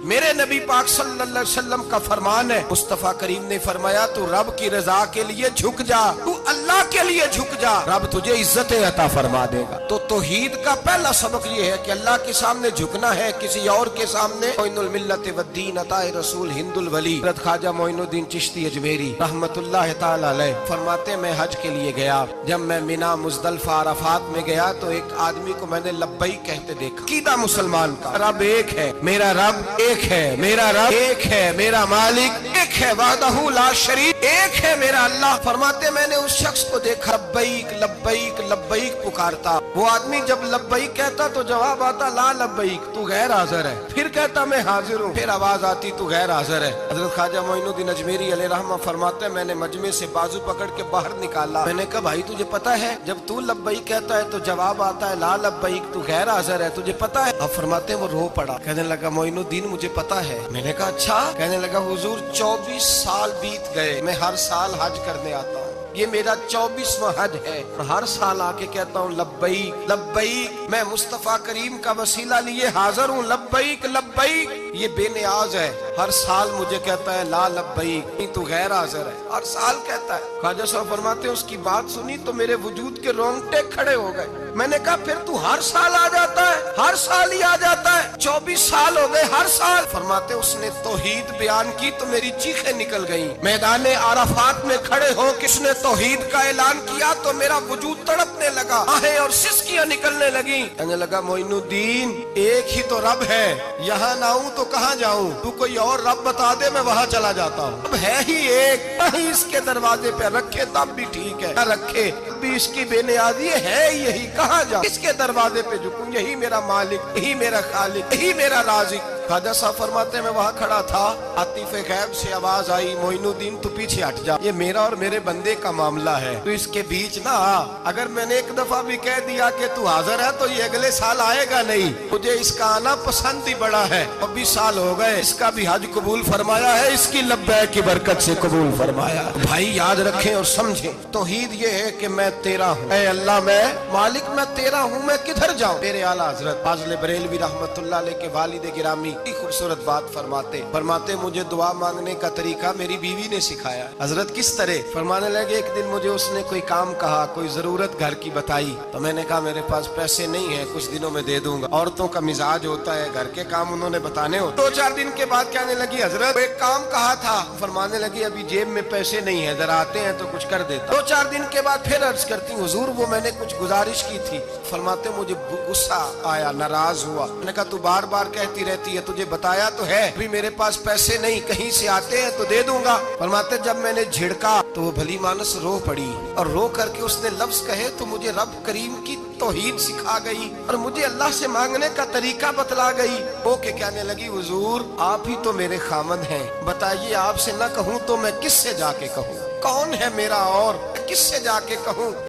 میرے نبی پاک صلی اللہ علیہ وسلم کا فرمان ہے، مصطفیٰ کریم نے فرمایا تو رب کی رضا کے لیے جھک جا، تو اللہ کے لیے جھک جا، رب تجھے عزت عطا فرما دے گا۔ تو توحید کا پہلا سبق یہ ہے کہ اللہ کے سامنے جھکنا ہے، کسی اور کے سامنے۔ معین الملت والدین عطا رسول ہند الولی حضرت خواجہ معین الدین چشتی اجمیری رحمت اللہ تعالی علیہ فرماتے میں حج کے لیے گیا، جب میں مینا مزدلفہ عرفات میں گیا تو ایک آدمی کو میں نے لبیک کہتے دیکھا۔ عقیدہ مسلمان کا رب ایک ہے، میرا رب ایک ہے، میرا رب ایک ہے، میرا مالک ایک ہے، وحدہ لا شریک ایک ہے میرا اللہ۔ فرماتے میں نے اس شخص کو دیکھا لبیک لبیک لبیک پکارتا، وہ آدمی جب لبیک کہتا تو جواب آتا لا لبیک، تو غیر حاضر ہے، پھر کہتا میں حاضر ہوں، پھر آواز آتی تو غیر حاضر ہے۔ حضرت خواجہ معین الدین اجمیری علیہ رحمہ فرماتے میں نے مجمع سے بازو پکڑ کے باہر نکالا، میں نے کہا بھائی تجھے پتا ہے جب تو لبیک کہتا ہے تو جواب آتا ہے لا لبیک، تو غیر حاضر ہے، تجھے پتا ہے؟ اب فرماتے وہ رو پڑا، کہنے لگا معین الدین مجھے پتا ہے۔ میں نے کہا اچھا؟ کہنے لگا حضور 24 سال بیت گئے، میں ہر سال حج کرنے آتا ہوں، یہ میرا 24واں حج ہے، اور ہر سال آ کے کہتا ہوں لبیک لبیک، میں مصطفیٰ کریم کا وسیلہ لیے حاضر ہوں، لبیک لبیک۔ یہ بے نیاز ہے، ہر سال مجھے کہتا ہے لا لبیک، نہیں تو غیر حاضر ہے، ہر سال کہتا ہے۔ خواجہ صاحب فرماتے ہیں اس کی بات سنی تو میرے وجود کے رونگٹے کھڑے ہو گئے۔ میں نے کہا پھر تو ہر سال آ جاتا ہے، ہر سال ہی آ جاتا ہے، 24 سال ہو گئے ہر سال۔ فرماتے اس نے توحید بیان کی تو میری چیخیں نکل گئیں، میدان عرفات میں کھڑے ہو کس نے توحید کا اعلان کیا تو میرا وجود تڑپنے لگا، آہیں اور سسکیاں نکلنے لگیں۔ کہنے لگا معین الدین ایک ہی تو رب ہے، یہاں نہ ہوں تو کہاں جاؤں، تو کوئی اور رب بتا دے میں وہاں چلا جاتا ہوں، اب ہے ہی ایک، کہیں اس کے دروازے پہ رکھے تب بھی ٹھیک ہے، نہ رکھے بھی اس کی بے نیازی ہے یہی، کہاں جاؤں، اس کے دروازے پہ جھکوں، یہی میرا مالک، یہی میرا خالق، یہی میرا رازق۔ خواجہ صاحب فرماتے میں وہاں کھڑا تھا، عاطف غیب سے آواز آئی معین الدین تو پیچھے ہٹ جا، یہ میرا اور میرے بندے کا معاملہ ہے، تو اس کے بیچ نہ آ، اگر میں نے ایک دفعہ بھی کہہ دیا کہ تو حاضر ہے تو یہ اگلے سال آئے گا نہیں، مجھے اس کا آنا پسند ہی بڑا ہے، 24 سال ہو گئے، اس کا بھی حج قبول فرمایا ہے، اس کی لبیک کی برکت سے قبول فرمایا۔ بھائی یاد رکھیں اور سمجھیں، توحید یہ ہے کہ میں تیرا ہوں، اے اللہ میں مالک میں تیرا ہوں، میں کدھر جاؤں؟ میرے اعلیٰ حضرت فاضل بریلوی رحمت اللہ علیہ کے والد گرامی خوبصورت بات فرماتے مجھے دعا مانگنے کا طریقہ میری بیوی نے سکھایا۔ حضرت کس طرح؟ فرمانے لگے ایک دن مجھے اس نے کوئی کام کہا، کوئی ضرورت گھر کی بتائی، تو میں نے کہا میرے پاس پیسے نہیں ہیں، کچھ دنوں میں دے دوں گا، عورتوں کا مزاج ہوتا ہے گھر کے کام انہوں نے بتانے ہوتے۔ 2-4 دن کے بعد کہنے لگی حضرت ایک کام کہا تھا، فرمانے لگی ابھی جیب میں پیسے نہیں ہیں، ذرا آتے ہیں تو کچھ کر دیتا۔ 2-4 دن کے بعد پھر عرض کرتی حضور وہ میں نے کچھ گزارش کی تھی، فرماتے مجھے غصہ آیا، ناراض ہوا، میں نے کہا تو بار بار کہتی رہتی ہے، تجھے بتایا تو ہے ابھی میرے پاس پیسے نہیں، کہیں سے آتے ہیں تو دے دوں گا۔ فرماتے جب میں نے جھڑکا تو وہ بھلی مانس رو پڑی، اور رو کر کے اس نے لفظ کہے تو مجھے رب کریم کی توحید سکھا گئی اور مجھے اللہ سے مانگنے کا طریقہ بتلا گئی۔ وہ کہ کہنے لگی حضور آپ ہی تو میرے خامند ہیں، بتائیے آپ سے نہ کہوں تو میں کس سے جا کے کہوں، کون ہے میرا اور کس سے جا کے کہوں؟